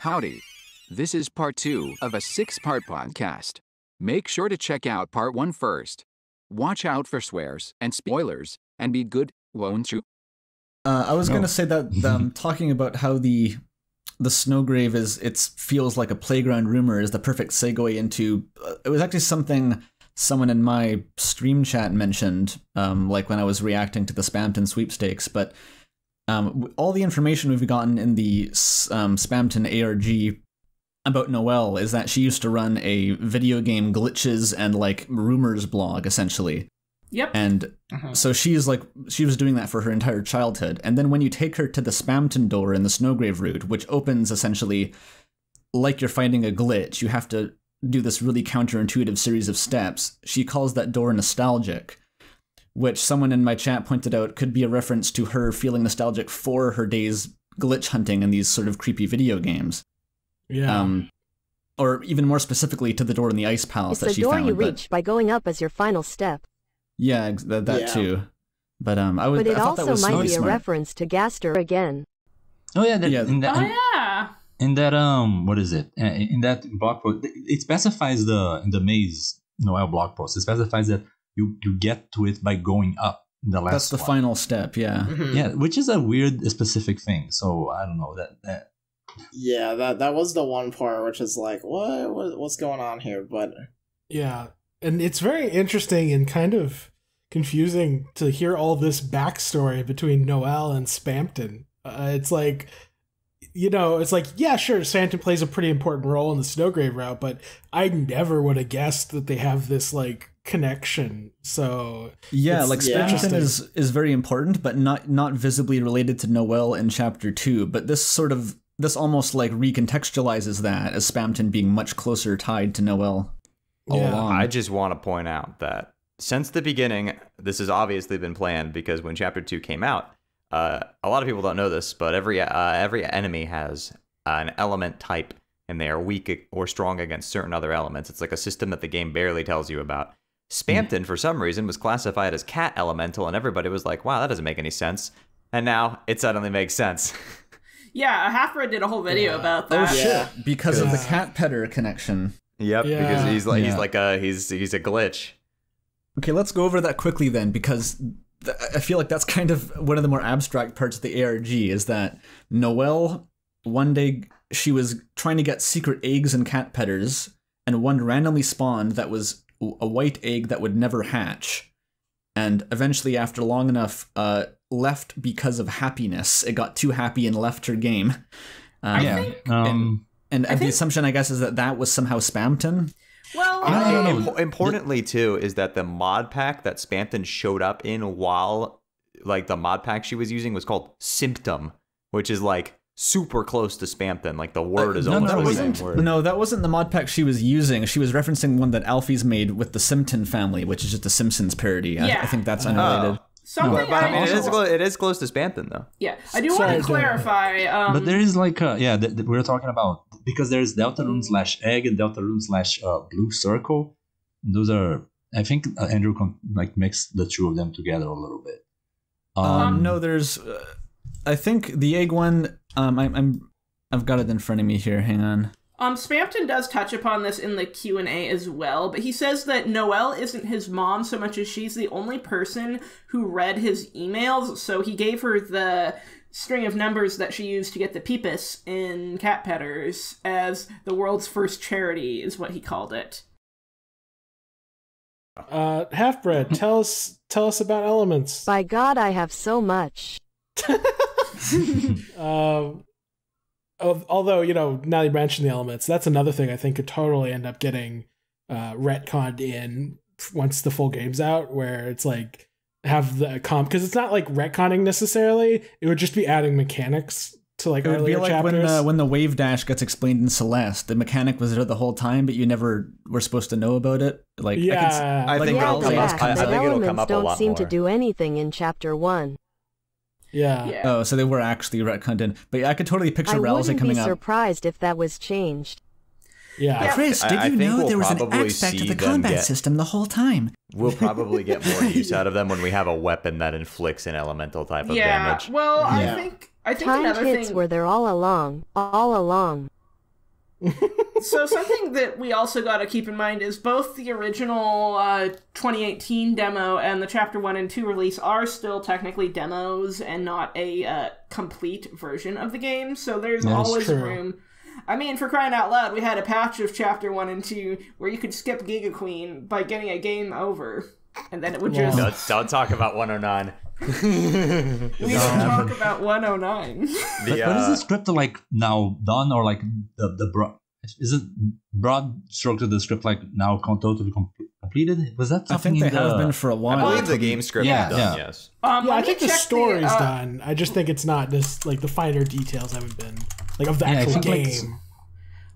Howdy. This is part 2 of a 6-part podcast. Make sure to check out part 1 first. Watch out for swears and spoilers, and be good, won't you? I was going to say that talking about how the Snowgrave feels like a playground rumor is the perfect segue into it was actually something someone in my stream chat mentioned, like when I was reacting to the Spamton Sweepstakes, but all the information we've gotten in the Spamton ARG about Noelle is that she used to run a video game glitches and like rumors blog, essentially. Yep. And so she was doing that for her entire childhood. And then when you take her to the Spamton door in the Snowgrave route, which opens essentially like you're finding a glitch, you have to do this really counterintuitive series of steps. She calls that door nostalgic, which someone in my chat pointed out could be a reference to her feeling nostalgic for her days glitch hunting in these sort of creepy video games. Yeah. Or even more specifically to the door in the Ice Palace that she found. It's the door you reach by going up as your final step. Yeah, that too. But I But it thought also that was might really be a smart. reference to Gaster again. Oh yeah, Yeah. In that what is it? In that blog post, it specifies in the Maze Noelle blog post. It specifies that you get to it by going up the last. That's the one. final step. Yeah. Yeah, which is a weird specific thing. So I don't know that. Yeah, that was the one part which is like, what's going on here? But yeah, and it's very interesting and kind of confusing to hear all this backstory between Noelle and Spamton. It's like, yeah, sure, Spamton plays a pretty important role in the Snowgrave route, but I never would have guessed that they have this like connection. So yeah, like Spamton is very important, but not visibly related to Noelle in chapter 2. But this almost like recontextualizes that as Spamton being much closer tied to Noelle all along. I just want to point out that since the beginning, this has obviously been planned, because when chapter 2 came out, a lot of people don't know this, but every enemy has an element type, and they are weak or strong against certain other elements. It's like a system that the game barely tells you about. Spamton, for some reason, was classified as cat elemental, and everybody was like, wow, that doesn't make any sense. And now it suddenly makes sense. Yeah, HalfBread did a whole video about that. Oh shit! Because of the cat petter connection. Yep, because he's a glitch. Okay, let's go over that quickly then, because I feel like that's kind of one of the more abstract parts of the ARG, is that Noelle, one day she was trying to get secret eggs and cat petters, and one randomly spawned that was a white egg that would never hatch. And eventually, after long enough, left because of happiness. It got too happy and left her game. And the assumption, I guess, is that was somehow Spamton. Well, importantly, too, is that the mod pack that Spamton showed up in while, like, the mod pack she was using was called Symptom, which is, like, super close to Spamton. Like, the word is almost the same word. No, that wasn't the mod pack she was using. She was referencing one that Alfie's made with the Simpton family, which is just a Simpsons parody. Yeah. I think that's unrelated. It is close to Spamton, though. Yeah, I do want to clarify. But there is like, we're talking about, because there's Deltarune /egg and Deltarune /blue circle. Those are, I think Andrew like mix the two of them together a little bit. No, there's, I think the egg one. I've got it in front of me here. Hang on. Spamton does touch upon this in the Q&A as well, but he says that Noelle isn't his mom so much as she's the only person who read his emails, so he gave her the string of numbers that she used to get the peepus in cat petters as the world's first charity, is what he called it. HalfBread, tell us about elements. By God, I have so much. Although, now you mention the elements, that's another thing I think could totally end up getting retconned in once the full game's out, where it's like have the comp, because it's not like retconning necessarily. It would just be adding mechanics to like earlier chapters. It would be like when the wave dash gets explained in Celeste, the mechanic was there the whole time, but you never were supposed to know about it. Like, I think it'll come up a lot more. Don't seem to do anything in chapter 1. Yeah. Oh, so they were actually retconned in. But yeah, I could totally picture Ralsei coming up. I wouldn't be surprised if that was changed. Yeah. Chris, did you know there was an aspect of the combat system the whole time? We'll probably get more use out of them when we have a weapon that inflicts an elemental type of damage. Well, I think Time another hits thing were there all along. So something that we also got to keep in mind is both the original 2018 demo and the Chapter 1 and 2 release are still technically demos and not a complete version of the game, so there's always room. I mean, for crying out loud, we had a patch of Chapter 1 and 2 where you could skip Giga Queen by getting a game over, and then it would just... Don't talk about 109. We don't talk about 109. But is the script like now done, or like is it broad stroke of the script like now totally completed? Was that something? I think they have been for a while. I believe the game script is done. Yes. I think the story's done. I just think it's not just like the finer details haven't been like of the actual game.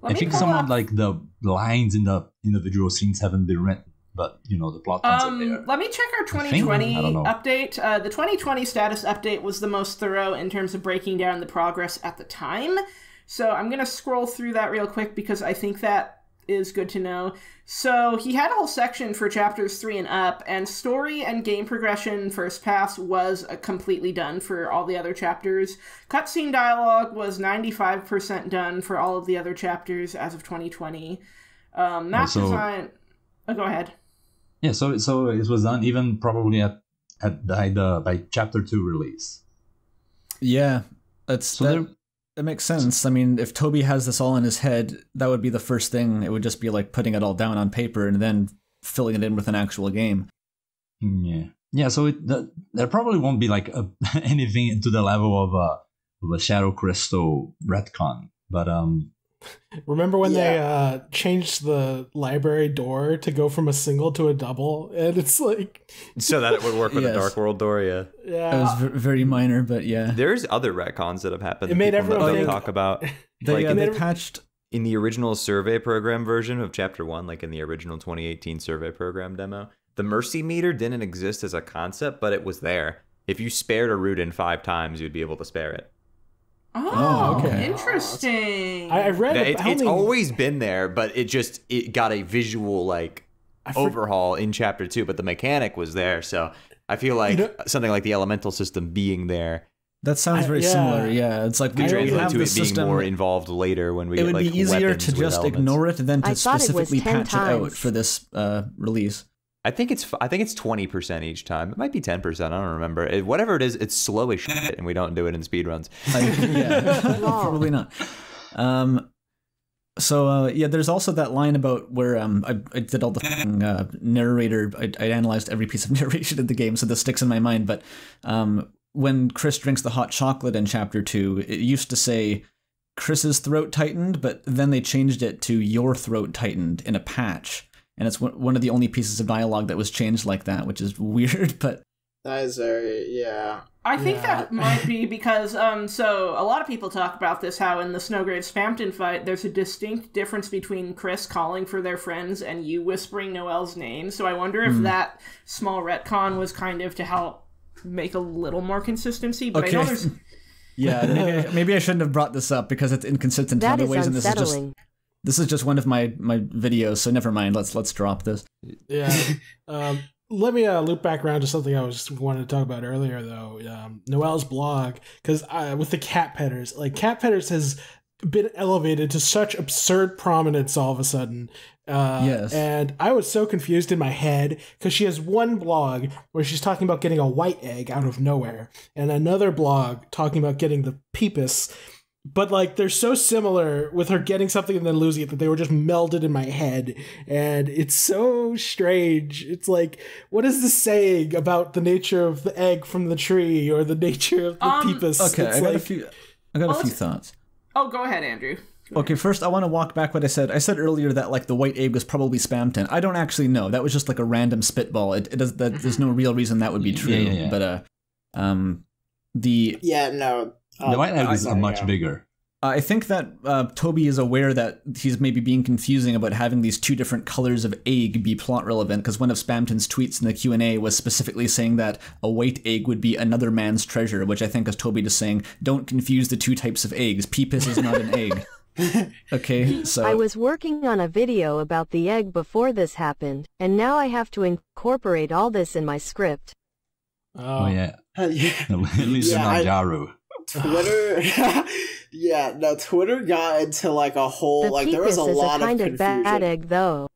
I think some of like the lines in the individual scenes haven't been written. But, you know, the plot lines are there. Let me check our 2020 update. The 2020 status update was the most thorough in terms of breaking down the progress at the time. So I'm going to scroll through that real quick because I think that is good to know. So he had a whole section for chapters 3 and up, and story and game progression first pass was completely done for all the other chapters. Cutscene dialogue was 95% done for all of the other chapters as of 2020. Map design... Oh, go ahead. Yeah, so it was done even probably by chapter 2 release. Yeah, that makes sense. I mean, if Toby has this all in his head, that would be the first thing. It would just be like putting it all down on paper and then filling it in with an actual game. Yeah. So there probably won't be like anything to the level of a Shadow Crystal retcon, but Remember when they changed the library door to go from a single to a double, and it's like so that it would work with the Darkworld door? Yeah. It was very minor, but yeah. There's other retcons that have happened. It made everyone that talk about. They patched in the original survey program version of Chapter 1, like in the original 2018 survey program demo. The mercy meter didn't exist as a concept, but it was there. If you spared a Rudin 5 times, you'd be able to spare it. Oh, okay. Interesting. I read it's always been there, but it got a visual overhaul in Chapter 2, but the mechanic was there. So I feel like something like the elemental system being there. That sounds very similar. Yeah, it's like we translate to the it system being more involved later when we get it would be easier to just ignore it than to specifically patch it out for this release. I think it's 20% each time. It might be 10%. I don't remember. Whatever it is, it's slow as shit, and we don't do it in speedruns. Probably not. There's also that line about where I did all the narrator. I analyzed every piece of narration in the game, so this sticks in my mind. But when Chris drinks the hot chocolate in Chapter 2, it used to say Chris's throat tightened, but then they changed it to your throat tightened in a patch. And it's one of the only pieces of dialogue that was changed like that, which is weird, but... That is very, I think that might be because, so a lot of people talk about this, how in the Snowgrade Spamton fight, there's a distinct difference between Chris calling for their friends and you whispering Noelle's name. So I wonder if that small retcon was kind of to help make a little more consistency, but I know there's... Yeah, maybe I shouldn't have brought this up because it's inconsistent in other ways, and this is just one of my videos, so never mind. Let's drop this. Yeah. Let me loop back around to something I was wanting to talk about earlier, though. Noelle's blog, because with the cat Petterz, cat Petterz has been elevated to such absurd prominence all of a sudden. Yes. And I was so confused in my head because she has one blog where she's talking about getting a white egg out of nowhere, and another blog talking about getting the peepus. But they're so similar with her getting something and then losing it that they were just melded in my head, and it's so strange. It's like, what is this saying about the nature of the egg from the tree or the nature of the peepus? Okay, I got a few thoughts. Oh, go ahead, Andrew. Okay, first I want to walk back what I said. I said earlier that the white egg was probably Spamton. I don't actually know. That was just a random spitball. There's no real reason that would be true. Yeah. But the white egg is much bigger. I think that Toby is aware that he's maybe being confusing about having these two different colors of egg be plot relevant, because one of Spamton's tweets in the Q&A was specifically saying that a white egg would be another man's treasure, which I think is Toby just saying, don't confuse the two types of eggs. Peepus is not an egg. Okay, so... I was working on a video about the egg before this happened, and now I have to incorporate all this in my script. Oh yeah. At least you're not Jaru. Twitter, yeah, no, Twitter got into like a whole, The like there was a Peepus is lot a kind of of confusion. bad egg, though.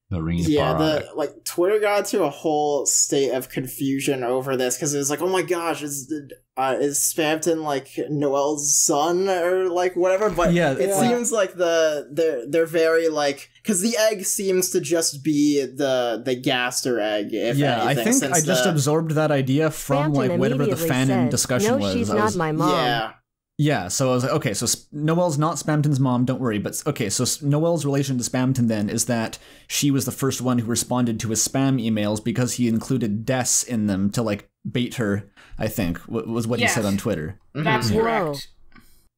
The ring Yeah, product. like Twitter got into a whole state of confusion over this because it was like, oh my gosh, is Spamton like Noelle's son or like whatever? But Yeah, it seems like they're very like, because the egg seems to just be the Gaster egg. If Yeah, anything, I think since I just absorbed that idea from Spamton like whatever the immediately fan in said, discussion no, was. she's I not was- my mom. Yeah. Yeah, so I was like, okay, so Noelle's not Spamton's mom, don't worry. But okay, so Noelle's relation to Spamton then is that she was the first one who responded to his spam emails because he included Des in them to like bait her, I think, was what he Yes. said on Twitter. That's Whoa. correct.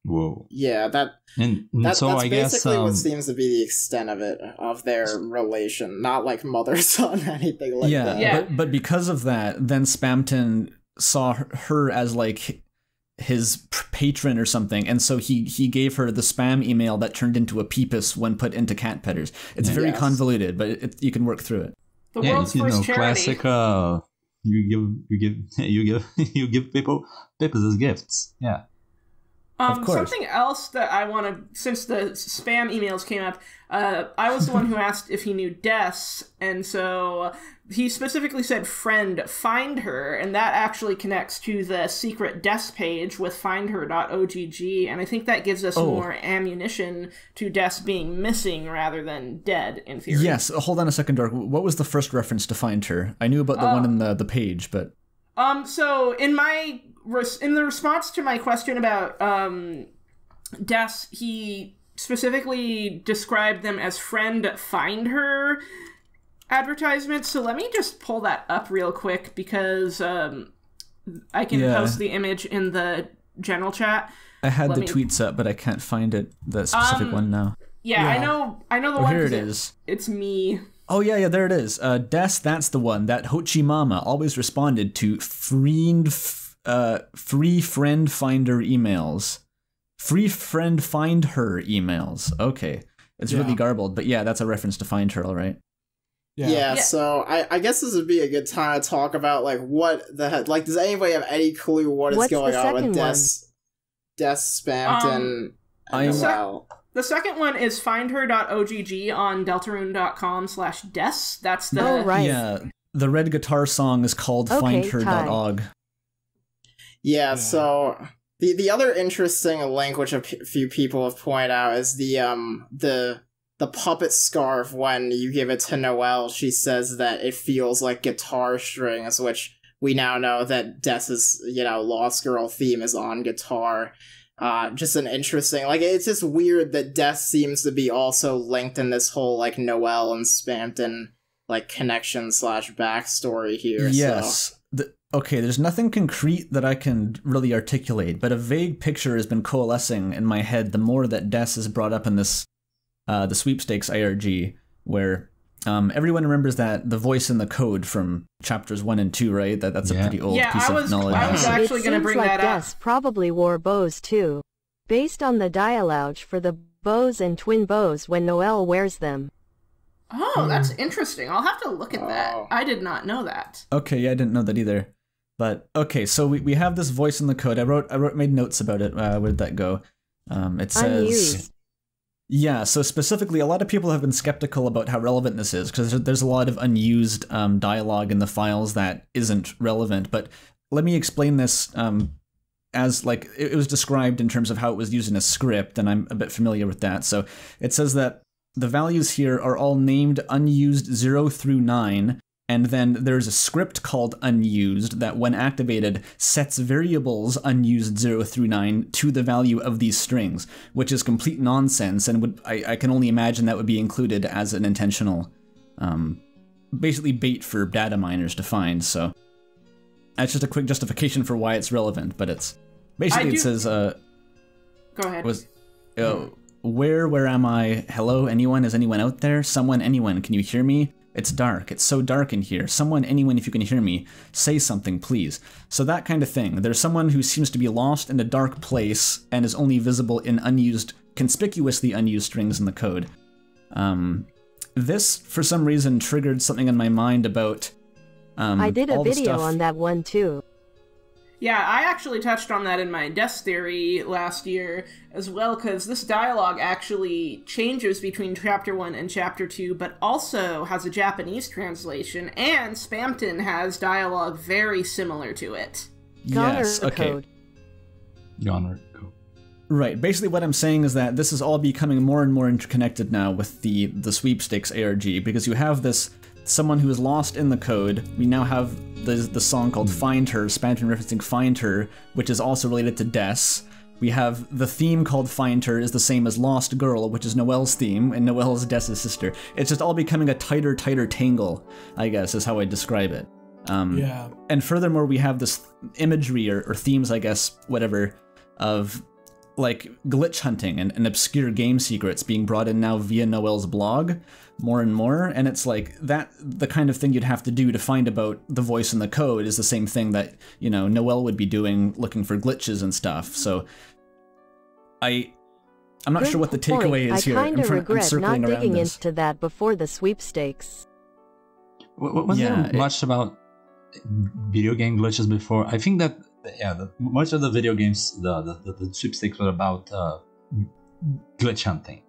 Whoa. Yeah, And that's so I guess basically what seems to be the extent of it, of their relation, not like mother-son, anything like that. Yeah. But because of that, then Spamton saw her as like his patron or something, and so he gave her the spam email that turned into a Peepus when put into cat petters. It's very Yes. convoluted, but you can work through it. The yeah, world's you first know, charity. classic. You give people as gifts. Yeah. Of course. Something else that I want to, since the spam emails came up, I was the one who asked if he knew Des, and so he specifically said, friend, find her, and that actually connects to the secret Des page with findher.ogg, and I think that gives us more ammunition to Des being missing rather than dead, in theory. Yes, hold on a second, Dork. What was the first reference to find her? I knew about the one in the page, but... So in the response to my question about Des, he specifically described them as friend find her advertisements. So let me just pull that up real quick because I can post the image in the general chat. I had the tweets up, but I can't find it, the specific one now. Yeah, I know the one. Here it is. It's me. Oh, yeah, there it is. Des, that's the one. That Hochi Mama always responded to free friend finder emails. Free friend find her emails. Okay. It's really garbled, but yeah, that's a reference to find her, all right. Yeah, so I guess this would be a good time to talk about, like, what the heck, like, does anybody have any clue what is going on with Des, Spamton, and Noelle? The second one is findher.ogg on deltarune.com/des. That's the... Oh, right. Yeah, the red guitar song is called findher.org. Yeah, so the other interesting link, which a few people have pointed out, is the puppet scarf. When you give it to Noelle, she says that it feels like guitar strings, which we now know that Des's, Lost Girl theme is on guitar. Just an interesting, like, it's just weird that Des seems to be also linked in this whole, like, Noelle and Spamton, like, connection / backstory here. Yes. So. Okay, there's nothing concrete that I can really articulate, but a vague picture has been coalescing in my head the more that Des is brought up in this, the Sweepstakes IRG, where everyone remembers that the voice in the code from chapters 1 and 2, right? That's a pretty old piece of knowledge. I was actually going to bring that up. Des probably wore bows too, based on the dialogue for the bows and twin bows when Noelle wears them. Oh, that's interesting. I'll have to look at that. I did not know that. Okay, yeah, I didn't know that either. But okay, so we have this voice in the code. I made notes about it. Where'd that go? It says. Unused. Yeah, so specifically, a lot of people have been skeptical about how relevant this is, because there's a lot of unused dialogue in the files that isn't relevant. But let me explain this as, like, it was described in terms of how it was used in a script, and I'm a bit familiar with that. So it says that the values here are all named unused 0 through 9, and then there's a script called unused that, when activated, sets variables unused 0 through 9 to the value of these strings, which is complete nonsense, and I can only imagine that would be included as an intentional, basically bait for data miners to find. So that's just a quick justification for why it's relevant, but it's basically it says Go ahead. Where am I? Hello, anyone? Is anyone out there? Someone, anyone, can you hear me? It's dark. It's so dark in here. Someone, anyone, if you can hear me, say something, please. So that kind of thing. There's someone who seems to be lost in a dark place and is only visible in conspicuously unused strings in the code. This, for some reason, triggered something in my mind about I did a all the video stuff. on that one too. Yeah, I actually touched on that in my desk theory last year as well, because this dialogue actually changes between Chapter 1 and Chapter 2, but also has a Japanese translation, and Spamton has dialogue very similar to it. Yes, okay. Code. Genre code. Right. Basically, what I'm saying is that this is all becoming more and more interconnected now with the Sweepstakes ARG, because you have this someone who is lost in the code. We now have the song called Find Her, Spamton referencing Find Her, which is also related to Des. We have the theme called Find Her is the same as Lost Girl, which is Noelle's theme, and Noelle is Des' sister. It's just all becoming a tighter tangle, I guess, is how I describe it. Yeah. And furthermore, we have this imagery or themes, I guess, whatever, of like glitch hunting and obscure game secrets being brought in now via Noelle's blog more and more. And it's like that the kind of thing you'd have to do to find about the voice in the code is the same thing that, you know, Noelle would be doing looking for glitches and stuff. So I'm not sure what the takeaway is here. I kind of regret not digging this. into that before the sweepstakes. Was there much about video game glitches before? I think that much of the video games, the sweepstakes were about glitch hunting.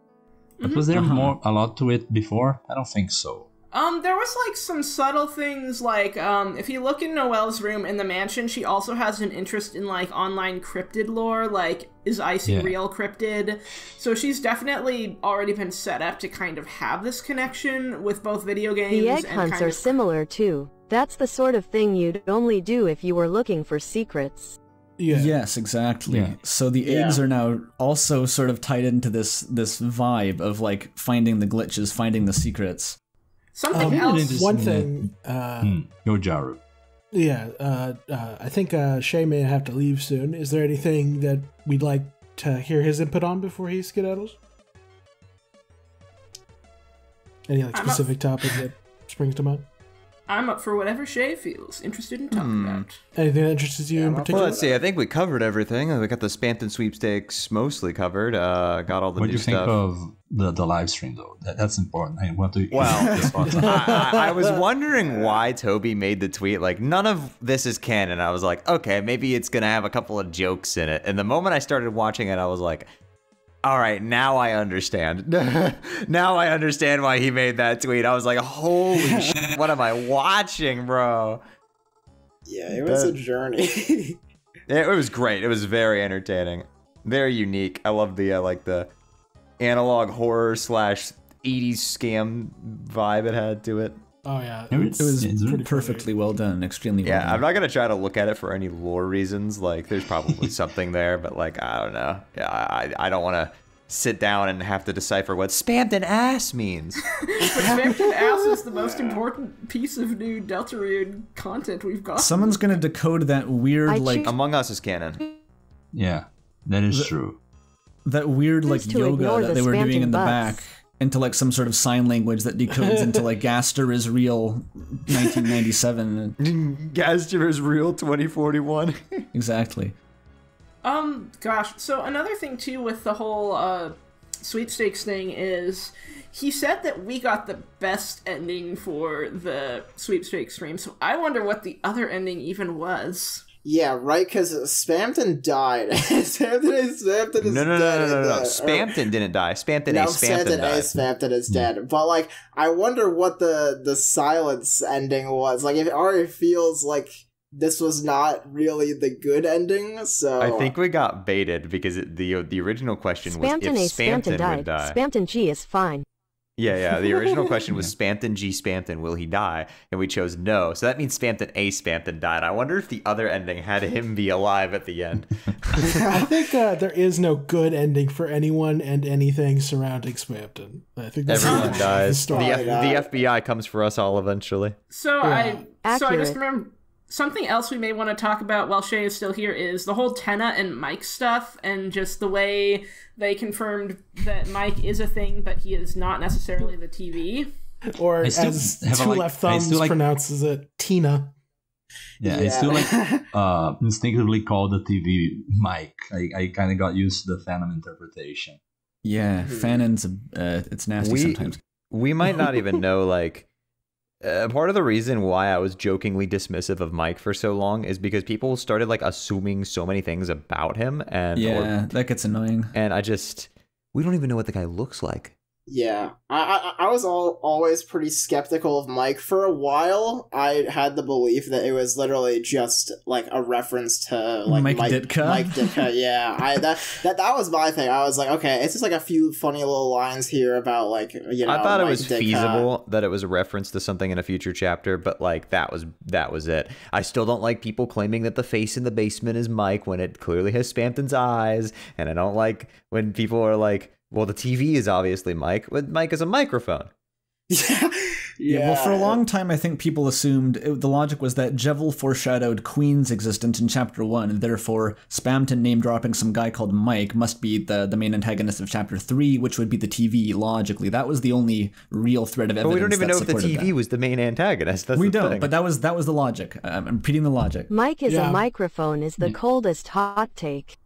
But was there a lot to it before? I don't think so. There was like some subtle things, like if you look in Noelle's room in the mansion, she also has an interest in like online cryptid lore, like is Icy real cryptid? So she's definitely already been set up to kind of have this connection with both video games. The egg hunts are similar too. That's the sort of thing you'd only do if you were looking for secrets. Yeah. Yes, exactly. Yeah. So the eggs are now also sort of tied into this vibe of like finding the glitches, finding the secrets. Something else. One thing. Yo, Jaru. Yeah, I think Shayy may have to leave soon. Is there anything that we'd like to hear his input on before he skedaddles? Any like specific topic that springs to mind? I'm up for whatever Shayy feels interested in talking about. Anything that interests you in particular? Well, let's see. I think we covered everything. We got the Spamton Sweepstakes mostly covered. Got all the new stuff. What do you think of the live stream, though? That's important. I want to. Well, I was wondering why Toby made the tweet like, none of this is canon. I was like, okay, maybe it's going to have a couple of jokes in it. And the moment I started watching it, I was like, all right, now I understand. Now I understand why he made that tweet. I was like, holy shit, what am I watching, bro? Yeah, it was a journey. It was great. It was very entertaining. Very unique. I love the like the analog horror / 80s scam vibe it had to it. Oh yeah, it was perfectly well done, extremely well done. I'm not gonna try to look at it for any lore reasons. Like, there's probably something there, but like, I don't know. Yeah, I don't want to sit down and have to decipher what Spamton ass means. But Spamton ass is the most important piece of new Deltarune content we've got. Someone's gonna decode that weird like Among Us is canon. Yeah, that is true. That weird like yoga that they were doing in the back into like some sort of sign language that decodes into like Gaster is real 1997. Gaster is real 2041. Exactly. Gosh, so another thing too with the whole sweepstakes thing is he said that we got the best ending for the sweepstakes stream, so I wonder what the other ending even was. Yeah, right, because Spamton died. Spamton is dead. No. Spamton didn't die. Spamton died. Spamton is dead. But, like, I wonder what the silence ending was. Like, it already feels like this was not really the good ending, so... I think we got baited, because the original question was if Spamton would die. Spamton G is fine. Yeah, the original question was Spamton G. Spamton, will he die? And we chose no. So that means Spamton A. Spamton died. I wonder if the other ending had him be alive at the end. I think there is no good ending for anyone and anything surrounding Spamton. I think that's everyone dies. The FBI comes for us all eventually. So I just remember something else we may want to talk about while Shayy is still here is the whole Tenna and Mike stuff, and just the way they confirmed that Mike is a thing, but he is not necessarily the TV. Or as Two Left Thumbs pronounces it, Tina. Yeah, I still instinctively call the TV Mike. I kind of got used to the Phantom interpretation. Yeah, Fanon's it's nasty sometimes. We might not even know, like, Part of the reason why I was jokingly dismissive of Mike for so long is because people started like assuming so many things about him, and that gets annoying. And we don't even know what the guy looks like. Yeah, I was always pretty skeptical of Mike. For a while, I had the belief that it was literally just like a reference to like Mike Ditka. Mike Ditka, yeah. That was my thing. I was like, okay, it's just like a few funny little lines here about like I thought Mike it was Ditka. feasible that it was a reference to something in a future chapter, but like that was it. I still don't like people claiming that the face in the basement is Mike when it clearly has Spamton's eyes, and I don't like when people are like, well, the TV is obviously Mike, but Mike is a microphone. Yeah, well, for a long time, I think people assumed the logic was that Jevil foreshadowed Queen's existence in Chapter 1, and therefore Spamton name-dropping some guy called Mike must be the main antagonist of Chapter 3, which would be the TV, logically. That was the only real thread of evidence. But we don't even know if the TV that. was the main antagonist. That's we the don't, thing. but that was the logic. I'm repeating the logic. Mike is a microphone is the coldest hot take.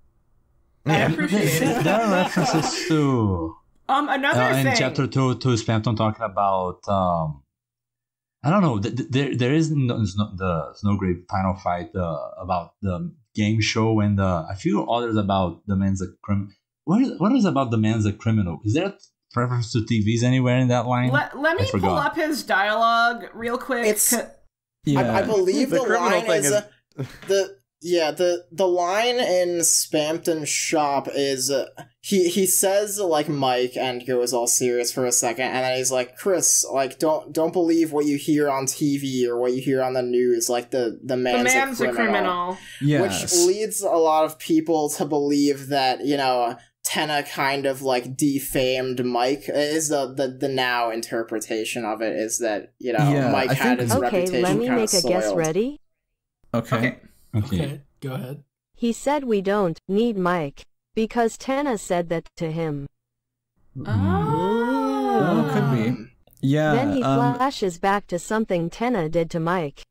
I appreciate it. There are references to another thing in chapter 2 to Spamton talking about I don't know. There is the Snowgrave final fight about the game show, and a few others about the man's a criminal. What is about the man's a criminal? Is there a reference to TVs anywhere in that line? Let me pull up his dialogue real quick. I believe the line is the line in Spamton's shop is he says like Mike and goes all serious for a second, and then he's like, Chris, like don't believe what you hear on TV or what you hear on the news, like the man's a criminal. Yes. Which leads a lot of people to believe that, Tenna kind of like defamed Mike is the now interpretation of it, is that Mike had his reputation let me kind make of a guess. soiled. Ready? Okay, go ahead. He said we don't need Mike because Tenna said that to him. Oh, could be. Yeah. Then he flashes back to something Tenna did to Mike.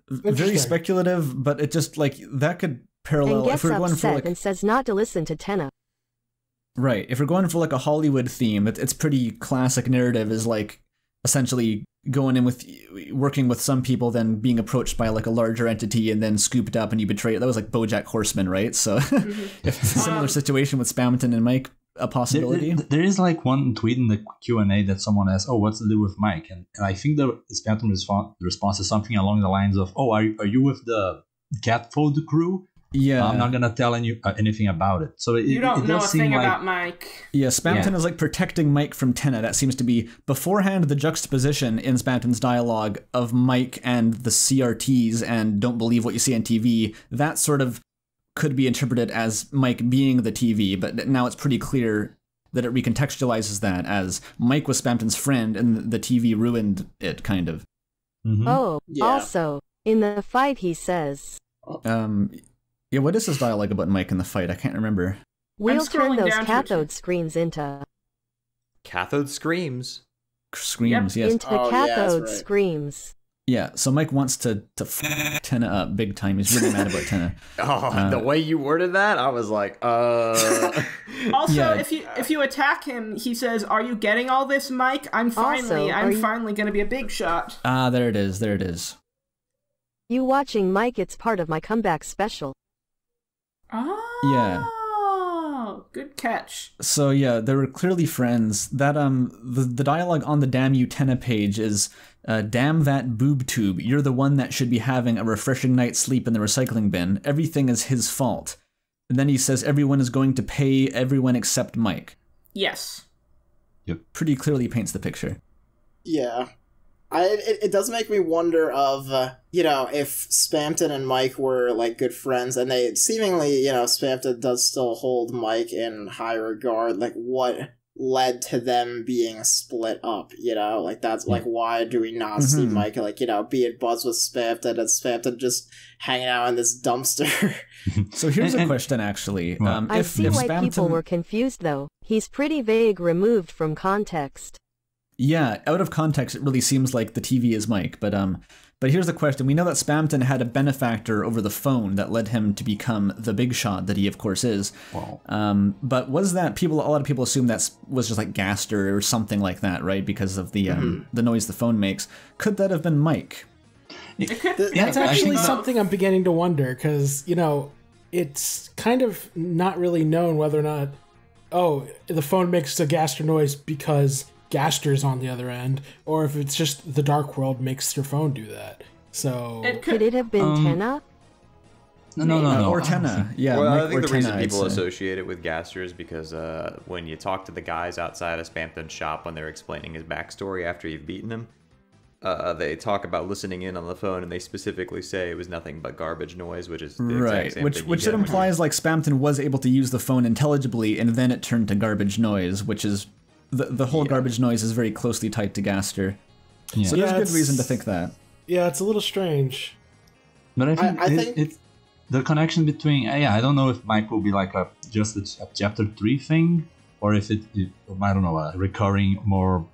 Very speculative, but it just like that could parallel And gets if we're going for upset like and says not to listen to Tenna. right. If we're going for like a Hollywood theme, it's pretty classic narrative. Is like essentially going in with working with some people, then being approached by like a larger entity and then scooped up and you betray it. That was like BoJack Horseman, right? So if similar situation with Spamton and Mike, a possibility. There is like one tweet in the Q&A that someone asked, oh, what's the deal with Mike? And I think the Spamton response is something along the lines of, oh, are you with the cat food crew? Yeah, I'm not gonna tell anything about it. So you don't know a thing about Mike. Yeah, Spamton is like protecting Mike from Tenna. That seems to be beforehand the juxtaposition in Spamton's dialogue of Mike and the CRTs and don't believe what you see on TV. That sort of could be interpreted as Mike being the TV, but now it's pretty clear that it recontextualizes that as Mike was Spamton's friend and the TV ruined it, kind of. Mm-hmm. Oh, also, in the fight he says... Yeah, what is his dialogue about Mike in the fight? I can't remember. We'll turn those cathode screens into... Cathode screams. Screams, yes. Into cathode screams. Yeah, so Mike wants to f Tenna up big time. He's really mad about Tenna. The way you worded that, I was like, Also, if you attack him, he says, "Are you getting all this, Mike? I'm finally going to be a big shot." Ah, there it is. You watching Mike? It's part of my comeback special. Oh, yeah. Good catch. So yeah, they were clearly friends. That the dialogue on the Damn You Tenna page is, damn that boob tube. You're the one that should be having a refreshing night's sleep in the recycling bin. Everything is his fault. And then he says everyone is going to pay everyone except Mike. Yes. Yep. Pretty clearly paints the picture. Yeah. It does make me wonder of, if Spamton and Mike were, like, good friends, and they seemingly, Spamton does still hold Mike in high regard, like, what led to them being split up, Like, that's, like, why do we not see Mike, like, be at buds with Spamton, and Spamton just hanging out in this dumpster? So here's a question, actually. I see why people were confused, though. He's pretty vague, removed from context. Yeah, out of context, it really seems like the TV is Mike, but But here's the question. We know that Spamton had a benefactor over the phone that led him to become the big shot that he, of course, is. Wow. But was that a lot of people assume that was just like Gaster or something like that, right? Because of the noise the phone makes. Could that have been Mike? It could. That's actually something I'm beginning to wonder, because, you know, it's kind of not really known whether or not, the phone makes a Gaster noise because Gaster's on the other end, or if it's just the Dark World makes your phone do that. So Could it have been Tenna? No. Or Tenna. Yeah, Well, Mike I think or the reason Tenna, people I'd say. associate it with Gaster is because when you talk to the guys outside of Spamton's shop when they're explaining his backstory after you've beaten him, they talk about listening in on the phone, and they specifically say it was nothing but garbage noise, which is the exact same thing which you it get when implies like Spamton was able to use the phone intelligibly, and then it turned to garbage noise, which is the whole garbage noise is very closely tied to Gaster. Yeah. So there's Yeah, good reason to think that. yeah, it's a little strange. But I think, I think- it's the connection between. I don't know if Mike will be like just a chapter 3 thing, or if it I don't know, a recurring, more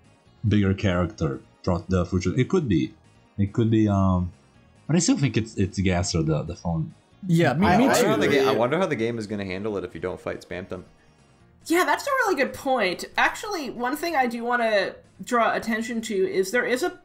bigger character throughout the future. It could be. But I still think it's Gaster, the phone. Yeah, me too. I wonder how the game is going to handle it if you don't fight Spamton. Yeah, that's a really good point. Actually, one thing I do want to draw attention to is there is a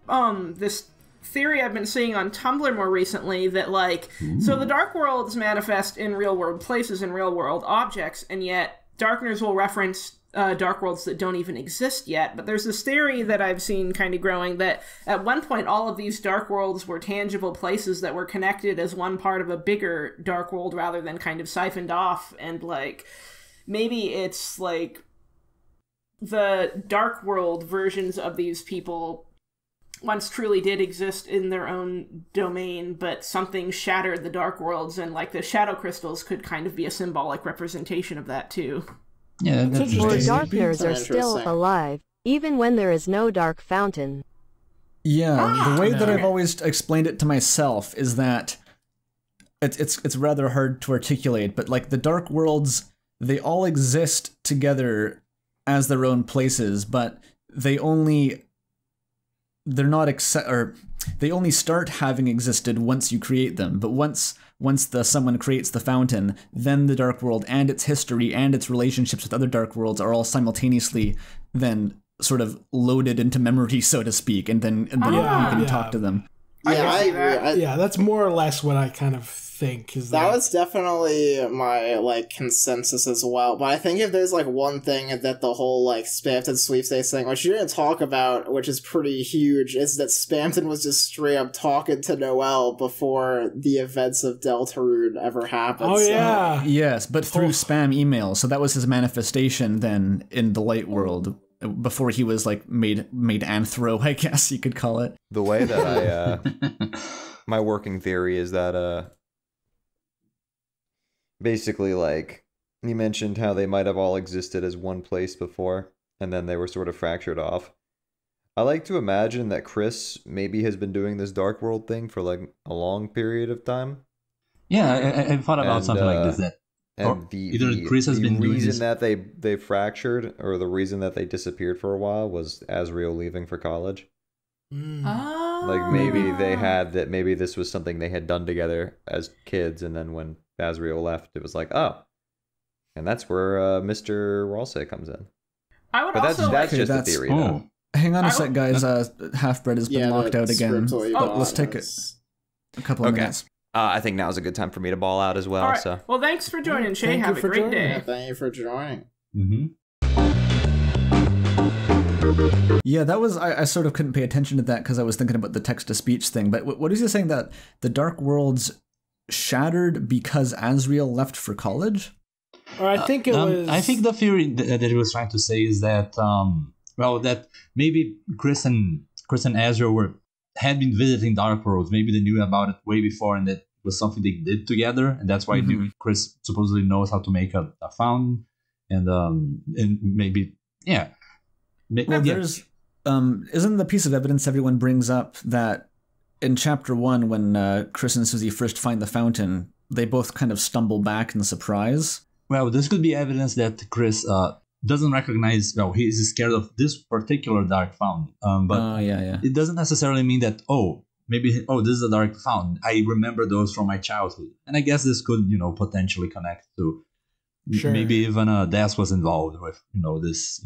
this theory I've been seeing on Tumblr more recently that, like, so the Dark Worlds manifest in real-world places and real-world objects, and yet Darkners will reference Dark Worlds that don't even exist yet. But there's this theory that I've seen kind of growing that at one point all of these Dark Worlds were tangible places that were connected as one part of a bigger Dark World rather than kind of siphoned off, and, like, maybe it's, like, the Dark World versions of these people once truly did exist in their own domain, but something shattered the Dark Worlds, and, like, the Shadow Crystals could kind of be a symbolic representation of that, too. Yeah, That's that's interesting. Or Interesting. Darkners are still Interesting. alive, even when there is no dark fountain. Yeah, the way that I've always explained it to myself is that it's rather hard to articulate, but, like, the Dark Worlds, they all exist together as their own places, but they only start having existed once you create them. But once someone creates the fountain, then the Dark World and its history and its relationships with other Dark Worlds are all simultaneously then sort of loaded into memory, so to speak, and then you can talk to them. Yeah, I see agree. that. Yeah, that's more or less what I kind of think. Is That was definitely my, like, consensus as well. But I think if there's, like, one thing that the whole, like, Spamton Sweepstakes thing, which you didn't talk about, which is pretty huge, is that Spamton was just straight up talking to Noelle before the events of Deltarune ever happened. Oh so- yeah. Yes, but through spam emails. So that was his manifestation then in the light world, before he was, like, made anthro, I guess you could call it. The way that my working theory is that basically, like, you mentioned how they might have all existed as one place before, and then they were sort of fractured off. I like to imagine that Chris maybe has been doing this Dark World thing for, like, a long period of time. Yeah, I thought about something like this. That And or either Chris has been doing reason this. that they fractured, or the reason that they disappeared for a while, was Asriel leaving for college. Like, maybe they had that. Maybe this was something they had done together as kids, and then when Asriel left, it was like, oh, and that's where Mr. Ralsei comes in. I would But that's also that's like, just a that's- theory, though. Hang on a I sec, guys. Half-Bread has been Yeah, locked the out again. script will But let's take is- a couple of Okay. minutes. I think now's a good time for me to ball out as well. all right. So Well, thanks for joining, Shayy. Thank you Have a for great joining. Yeah, day. thank you for joining. Mm-hmm. Yeah, that was I sort of couldn't pay attention to that because I was thinking about the text-to-speech thing. But what is he saying, that the Dark Worlds shattered because Asriel left for college? Or I think it was. I think the theory that he was trying to say is that, that maybe Chris and Asriel had been visiting Dark Worlds. Maybe they knew about it way before, and that was something they did together, and that's why Chris supposedly knows how to make a fountain, and maybe Well, there's isn't the piece of evidence everyone brings up that in chapter 1, when Chris and Susie first find the fountain, they both kind of stumble back in surprise. Well, this could be evidence that Chris doesn't recognize. Well, he's scared of this particular dark fountain, but yeah. it doesn't necessarily mean that maybe, oh, this is a dark fountain. I remember those from my childhood. And I guess this could, potentially connect to maybe even Des was involved with, this,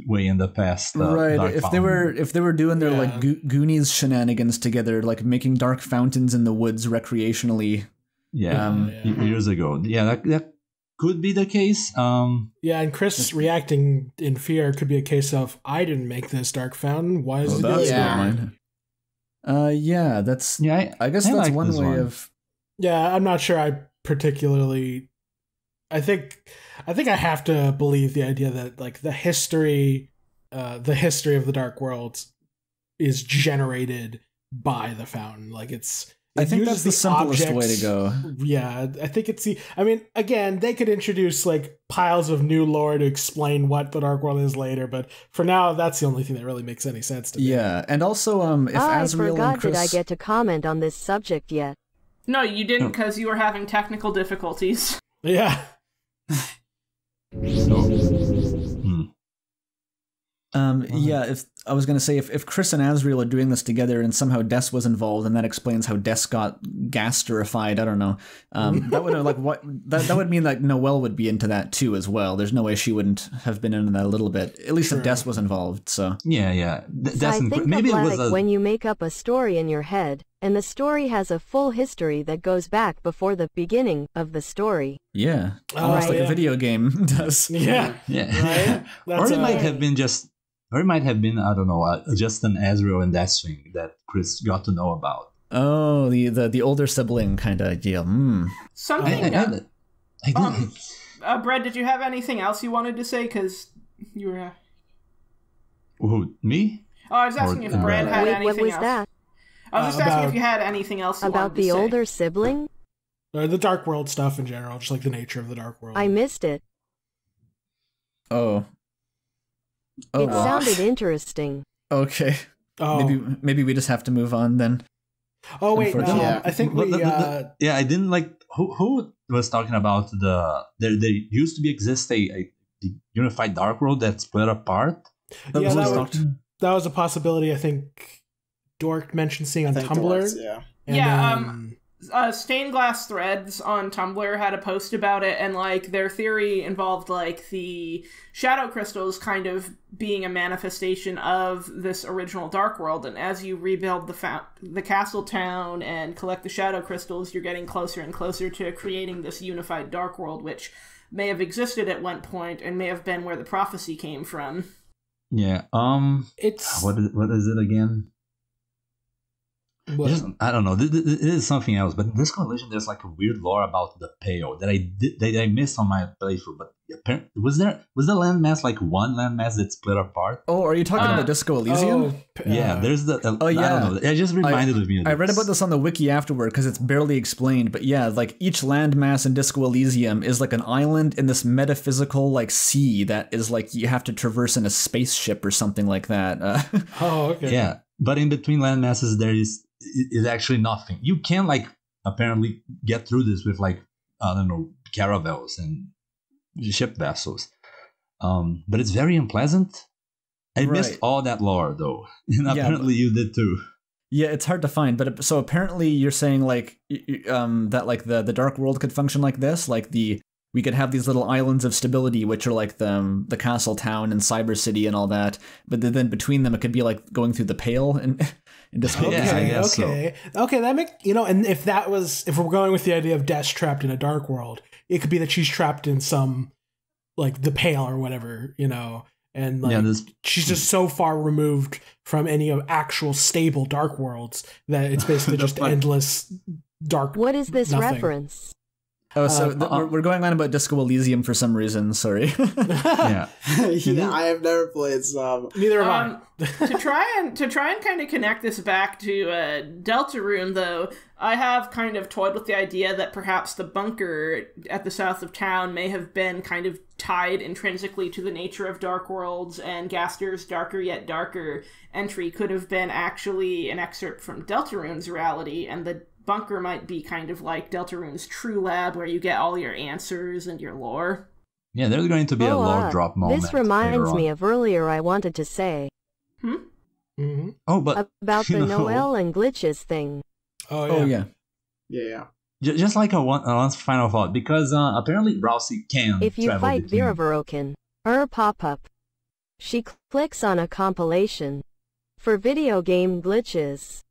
way in the past. Right. dark If fountain. they were doing their like Goonies shenanigans together, like making dark fountains in the woods recreationally. Years ago. Yeah, that could be the case. Yeah, and Chris reacting in fear could be a case of, I didn't make this dark fountain. Why is it doing that? That's I guess that's one way of. Yeah, I'm not sure. I particularly. I think I have to believe the idea that like the history of the Darkworlds is generated by the fountain. Like I think that's the simplest way to go. Yeah, I think I mean, again, they could introduce like piles of new lore to explain what the Dark World is later, but for now, that's the only thing that really makes any sense to me. Yeah, and also, if Azriel forgot and Chris... did I get to comment on this subject yet? No, you didn't, because you were having technical difficulties. Yeah. Yeah, if I was gonna say if Chris and Azriel are doing this together and somehow Des was involved and that explains how Des got gasterified, I don't know. That would that would mean that Noelle would be into that too as well. There's no way she wouldn't have been into that a little bit. At least if Des was involved. So yeah. So I think maybe of it was when you make up a story in your head, and the story has a full history that goes back before the beginning of the story. Yeah, almost like a video game does. Yeah. Right? Or it might have been just. Or it might have been, I don't know, just an Azriel and Deathwing that Chris got to know about. Oh, the older sibling kind of idea. Something. Brad, did you have anything else you wanted to say? Because you were. Who, me? Oh, I was asking if Brad had anything what was else. that? I was just asking if you had anything else you about wanted to the say. older sibling. The Dark World stuff in general, just like the nature of the Dark World. I missed it. Oh. It sounded interesting. Okay. Oh. Maybe we just have to move on then. Oh wait, no. I think we. I didn't like who was talking about there used to exist a unified Dark World that split apart. Yeah, that was a possibility. I think Dorked mentioned seeing on Tumblr. Stained Glass Threads on Tumblr had a post about it, and like their theory involved like the shadow crystals kind of being a manifestation of this original Dark World, and as you rebuild the castle town and collect the shadow crystals, you're getting closer and closer to creating this unified Dark World, which may have existed at one point and may have been where the prophecy came from. Yeah. It's what is it again? I don't know. It is something else, but in this coalition, there's like a weird lore about the Pale that I missed on my playthrough. But apparently, was the landmass like one landmass that split apart? Oh, are you talking about Disco Elysium? Yeah, there's the. I don't know. It just reminded me of this. I read about this on the wiki afterward because it's barely explained. But yeah, like each landmass in Disco Elysium is like an island in this metaphysical like sea that is like you have to traverse in a spaceship or something like that. Okay. Yeah, but in between landmasses, there is actually nothing. You can like apparently get through this with like I don't know caravels and ship vessels, but it's very unpleasant. I missed all that lore though, and apparently you did too. Yeah, it's hard to find, but so apparently you're saying like that like the Dark World could function like this, like we could have these little islands of stability, which are like the castle town and Cyber City and all that. But then between them, it could be like going through the Pale and Disco. Okay. That makes and if we're going with the idea of Des trapped in a Dark World, it could be that she's trapped in some like the Pale or whatever, and like she's just so far removed from any of actual stable Dark Worlds that it's basically just endless dark. What is this nothing. Reference? Oh, so we're going on about Disco Elysium for some reason. Sorry. Yeah, I have never played some. Neither have I. to try and kind of connect this back to Deltarune, though, I have kind of toyed with the idea that perhaps the bunker at the south of town may have been kind of tied intrinsically to the nature of Dark Worlds, and Gaster's Darker Yet Darker entry could have been actually an excerpt from Deltarune's reality, and the bunker might be kind of like Deltarune's true lab where you get all your answers and your lore. Yeah, there's going to be a lore drop moment. This reminds me of earlier I wanted to say. Mm-hmm. Oh, but About the Noelle and glitches thing. Oh yeah. Yeah. Just like a one final thought, because apparently Ralsei can If you travel fight between... Vera Verokin, pop-up. She clicks on a compilation for video game glitches.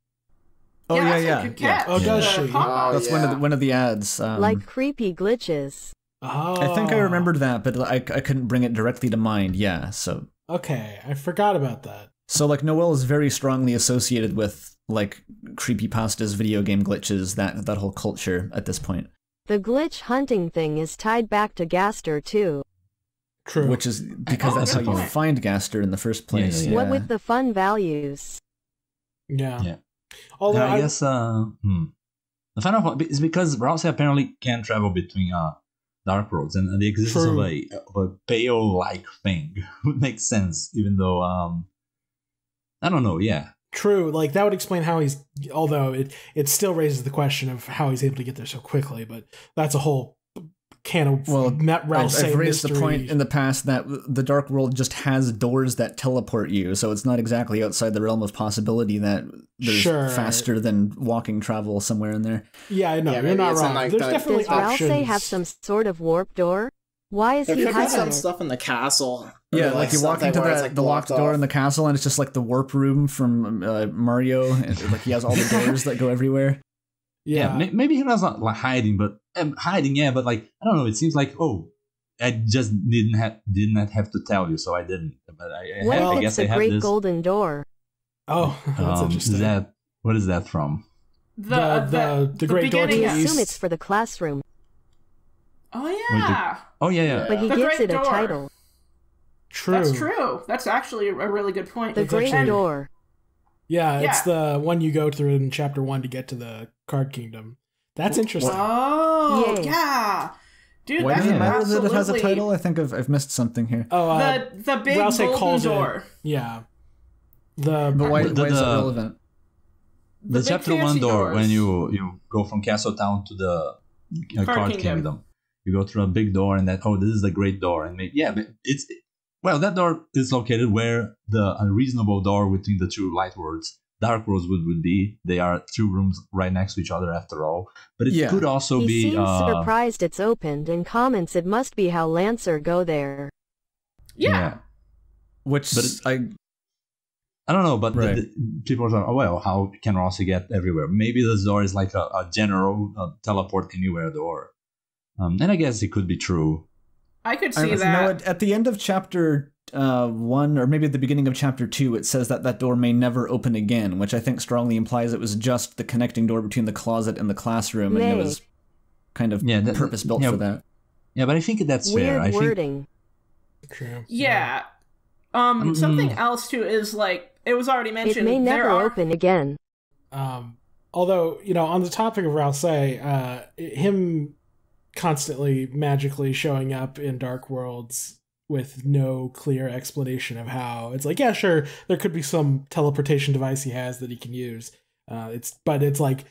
Oh yeah, so yeah. you could yeah. catch Oh, does the she? pop-up. That's one of the ads. Like creepy glitches. Oh. I think I remembered that, but I couldn't bring it directly to mind. Yeah, so Okay, I forgot about that. So, like, Noelle is very strongly associated with, like, creepypastas, video game glitches, that whole culture at this point. The glitch hunting thing is tied back to Gaster, too. True. Which is because that's how good you point. find Gaster in the first place. Yeah. What with the fun values? Yeah. Yeah. Although I guess the final point is because Ralsei apparently can travel between Darkworlds, and the existence True. of a pale-like thing would make sense, even though I don't know. Yeah. True, like that would explain how he's. Although it still raises the question of how he's able to get there so quickly, but that's a whole can of Ralsei I've raised mystery. the point in the past that the Dark World just has doors that teleport you, so it's not exactly outside the realm of possibility that there's Sure. faster than walking travel somewhere in there. Yeah, I know. Yeah, you're maybe not it's in, wrong. like, There's the- definitely Does options. Ralsei have some sort of warp door? Why is There he could be hiding some it? stuff in the castle. Yeah, Or, like you walk something into where it's, the, like, the locked blocked door off. in the castle, and it's just like the warp room from Mario. And, like he has all the doors that go everywhere. Yeah. Maybe he was not like hiding, but but like I don't know. It seems like I just didn't have to tell you, so I didn't. But What I if guess it's I the have Great this. Golden Door? Oh, that's interesting. What is that from? The Great Door to beginning We the of- East. assume it's for the classroom, Oh yeah, Oh yeah. but he The gives Great it a Door. title. True. that's true. That's actually a really good point. The It's Great actually- Door. Yeah, it's Yeah. the one you go through in chapter 1 to get to the Card Kingdom. That's interesting. Oh Yay. yeah, dude. Why that's does it matter that absolutely it has a title? I think I've missed something here. Oh, the big Ralsei golden called door. it. Yeah. But why is The- it relevant? The big chapter 1 fancy door, doors. when you go from Castle Town to the Card Kingdom, you go through a big door, and this is the Great Door, and but that door is located where the unreasonable door between the two light worlds, Darkworlds, would be. They are two rooms right next to each other, after all. But it could also He be. seems surprised it's opened and comments it must be how Lancer go there. Yeah. Which But I don't know, but Right. people are saying, how can Ralsei get everywhere? Maybe this door is like a general teleport anywhere door. And I guess it could be true. I could see No, that. at the end of chapter 1, or maybe at the beginning of chapter 2, it says that door may never open again, which I think strongly implies it was just the connecting door between the closet and the classroom, and it was kind of purpose-built for that. Yeah, but I think that's fair. Weird wording. True. Yeah. Something else too is like it was already mentioned. It may never there are... open again. Although, on the topic of Ralsei, him constantly magically showing up in Darkworlds with no clear explanation of how. It's like, yeah, sure, there could be some teleportation device he has that he can use. But it's like,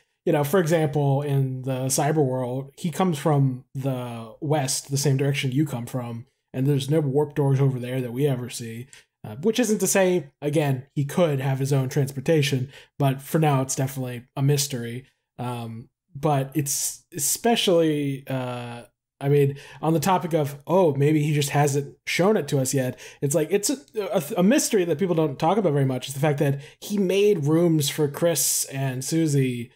for example, in the cyber world, he comes from the west, the same direction you come from, and there's no warp doors over there that we ever see. Which isn't to say, again, he could have his own transportation, but for now it's definitely a mystery. But it's especially, on the topic of, maybe he just hasn't shown it to us yet. It's like, it's a mystery that people don't talk about very much. Is the fact that he made rooms for Chris and Susie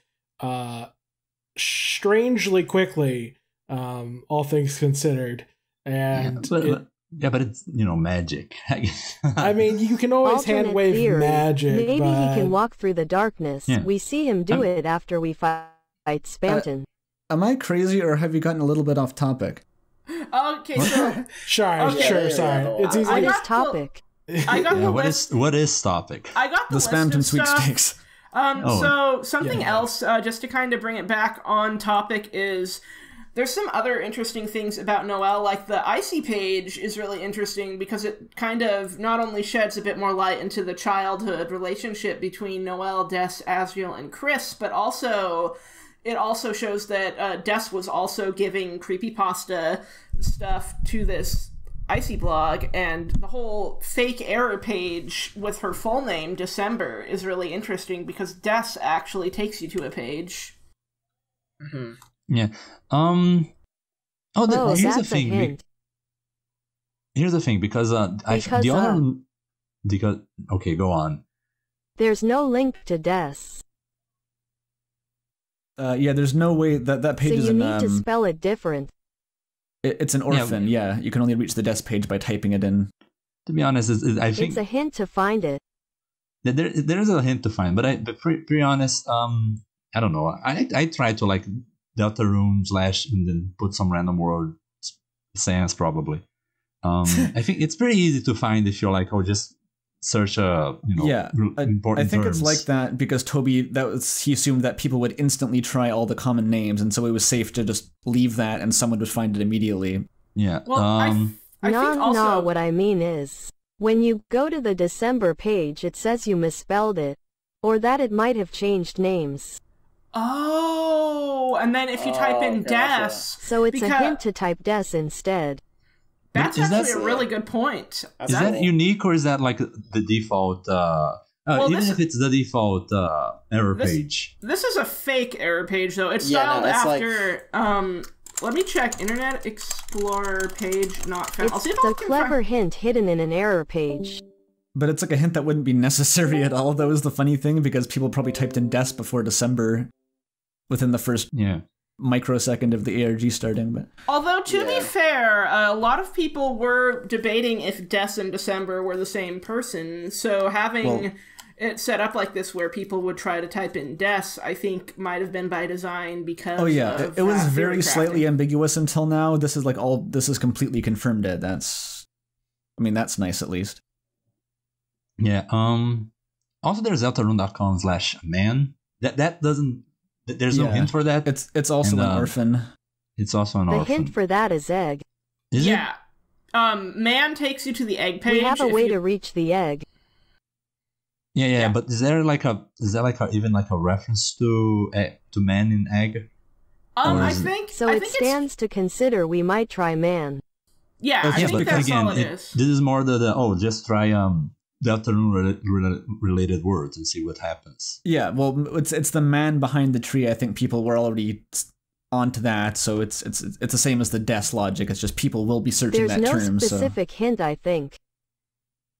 strangely quickly, all things considered. And but it's magic. you can always Alternate hand wave theory. magic. Maybe but... he can walk through the darkness. Yeah. We see him do it after we fight Spamton. Am I crazy, or have you gotten a little bit off topic? Okay, so Sorry. yeah. It's easy. I What is got topic? I got the what list. is topic? I got the list Spamton of stuff. Sweepstakes. So something else, just to kind of bring it back on topic, is there's some other interesting things about Noelle. Like the Icy page is really interesting because it kind of not only sheds a bit more light into the childhood relationship between Noelle, Des, Asriel, and Chris, but also it also shows that Des was also giving creepypasta stuff to this Icy blog, and the whole fake error page with her full name, December, is really interesting because Des actually takes you to a page. Mm-hmm. Yeah. Here's the that's a thing. hint. Here's the thing, because okay, go on. There's no link to Des. Yeah, there's no way that page So is you an need to spell it different. It's an orphan. Yeah, you can only reach the Des page by typing it in. To be honest, I think It's a hint to find it. there is a hint to find, but pretty honest, I don't know. I try to like Deltarune / and then put some random word sans probably. I think it's pretty easy to find if you're like, just search important I think terms. it's like that because Toby he assumed that people would instantly try all the common names, and so it was safe to just leave that and someone would find it immediately. Yeah. Well, I think also... what I mean is, when you go to the December page, it says you misspelled it, or that it might have changed names. Oh, and then if you type in Des... So it's a hint to type Des instead. That's actually a really good point. Is that unique, or is that like the default? If it's the default error page. This is a fake error page, though. It's styled after. Let me check. Internet Explorer page not found. I'll see if It's a clever hint hidden in an error page. But it's like a hint that wouldn't be necessary at all. That was the funny thing, because people probably typed in Des before December, within the first microsecond of the ARG starting. But although to be fair, a lot of people were debating if Des and December were the same person, so having it set up like this where people would try to type in Des, I think might have been by design because it was very slightly ambiguous until now. This is completely confirmed it. That's nice at least. Yeah. Also there's Deltarune.com/man. That doesn't. There's no hint for that. It's also an orphan. It's also an orphan. orphan. The hint for that is egg. Is it? Man takes you to the egg page. We have a way to reach the egg. Yeah. But is there even a reference to man in egg? I think so. It stands to consider we might try man. Yeah, I think that's all it is. This is more just try Deltarune related words and see what happens. Yeah, well, it's the man behind the tree. I think people were already onto that, so it's the same as the Des logic. It's just people will be searching that term. There's no specific hint, I think.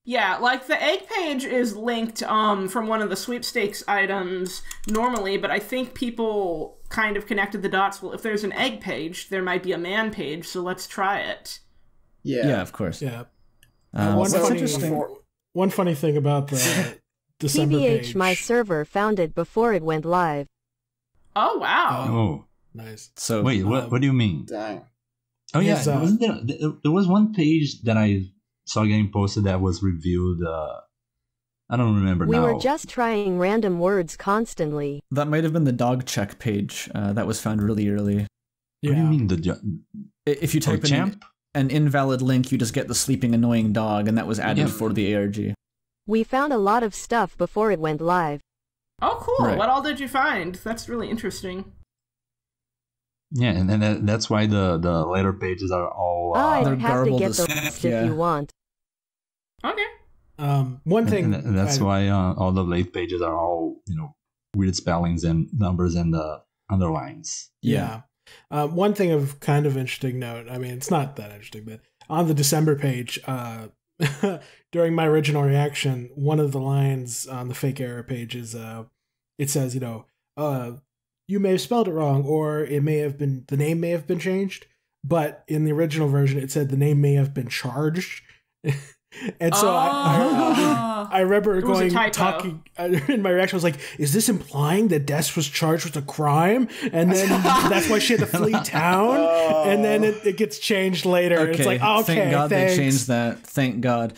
Yeah, like the egg page is linked from one of the sweepstakes items normally, but I think people kind of connected the dots. Well, if there's an egg page, there might be a man page, so let's try it. Yeah, of course. Yeah. Interesting. One funny thing about the December page. My server found it before it went live. Oh, wow. Oh. Nice. So wait, what do you mean? Dang. Oh, yeah. Wasn't there was one page that I saw getting posted that was reviewed. I don't remember now. We were just trying random words constantly. That might have been the dog check page that was found really early. Yeah. What do you mean? If you type in an invalid link, you just get the sleeping annoying dog, and that was added for the ARG. We found a lot of stuff before it went live. Oh, cool. Right. What all did you find? That's really interesting. Yeah, and then that's why the later pages are all... I'd have to get the list if you want. Okay. One thing... And that's why all the late pages are all, weird spellings and numbers and underlines. Yeah. One thing of kind of interesting note, I mean, it's not that interesting, but on the December page, during my original reaction, one of the lines on the fake error page is, it says, you may have spelled it wrong, or the name may have been changed, but in the original version, it said the name may have been charged. And so I remember talking in my reaction, I was like, is this implying that Des was charged with a crime? And then that's why she had to flee town? And then it gets changed later. Okay. It's like, okay, thank God thanks. they changed that. Thank God.